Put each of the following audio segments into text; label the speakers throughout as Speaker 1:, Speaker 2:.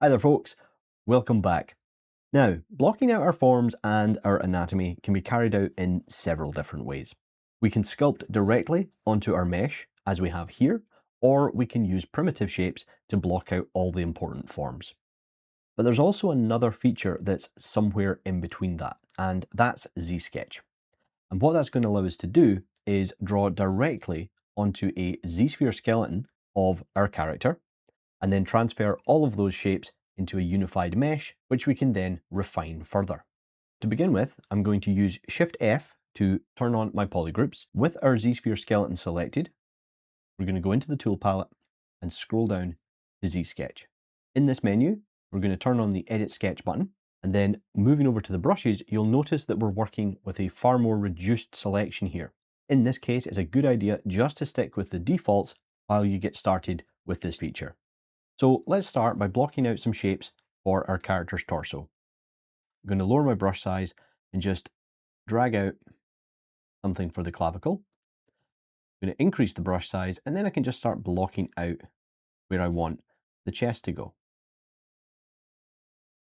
Speaker 1: Hi there folks, welcome back. Now, blocking out our forms and our anatomy can be carried out in several different ways. We can sculpt directly onto our mesh, as we have here, or we can use primitive shapes to block out all the important forms. But there's also another feature that's somewhere in between that, and that's ZSketch. And what that's going to allow us to do is draw directly onto a Z-sphere skeleton of our character, and then transfer all of those shapes into a unified mesh, which we can then refine further. To begin with, I'm going to use Shift F to turn on my polygroups. With our Z-sphere skeleton selected, we're going to go into the tool palette and scroll down to ZSketch. In this menu, we're going to turn on the Edit Sketch button, and then moving over to the brushes, you'll notice that we're working with a far more reduced selection here. In this case, it's a good idea just to stick with the defaults while you get started with this feature. So let's start by blocking out some shapes for our character's torso. I'm going to lower my brush size and just drag out something for the clavicle. I'm going to increase the brush size, and then I can just start blocking out where I want the chest to go.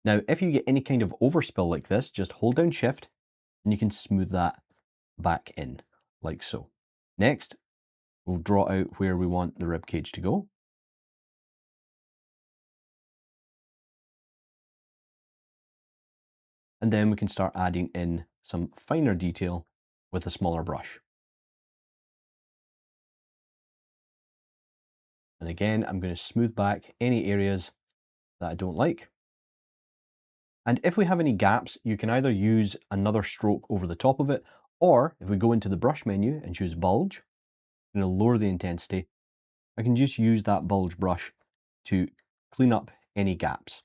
Speaker 1: Now, if you get any kind of overspill like this, just hold down Shift and you can smooth that back in, like so. Next, we'll draw out where we want the rib cage to go. And then we can start adding in some finer detail with a smaller brush. And again, I'm going to smooth back any areas that I don't like. And if we have any gaps, you can either use another stroke over the top of it, or if we go into the brush menu and choose bulge, I'm going to lower the intensity. I can just use that bulge brush to clean up any gaps.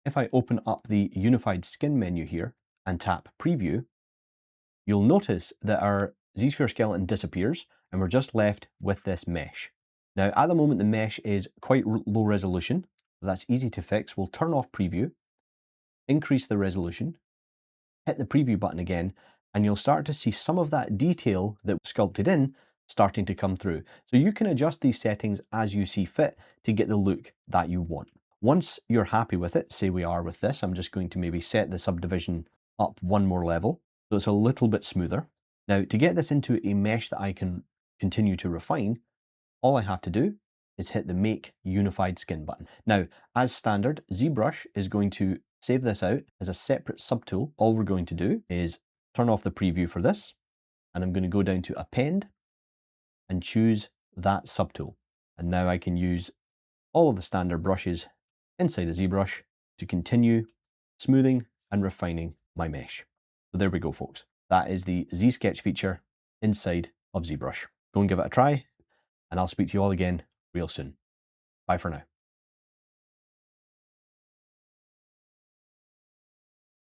Speaker 1: If I open up the unified skin menu here and tap preview, you'll notice that our Z-sphere skeleton disappears and we're just left with this mesh. Now, at the moment, the mesh is quite low resolution, so that's easy to fix. We'll turn off preview, increase the resolution, hit the preview button again, and you'll start to see some of that detail that was sculpted in starting to come through. So you can adjust these settings as you see fit to get the look that you want. Once you're happy with it, say we are with this, I'm just going to maybe set the subdivision up one more level so it's a little bit smoother. Now, to get this into a mesh that I can continue to refine, all I have to do is hit the Make Unified Skin button. Now, as standard, Zbrush is going to save this out as a separate subtool. All we're going to do is turn off the preview for this, and I'm going to go down to Append and choose that subtool. And now I can use all of the standard brushes inside the ZBrush to continue smoothing and refining my mesh. So there we go, folks. That is the ZSketch feature inside of ZBrush. Go and give it a try, and I'll speak to you all again real soon. Bye for now.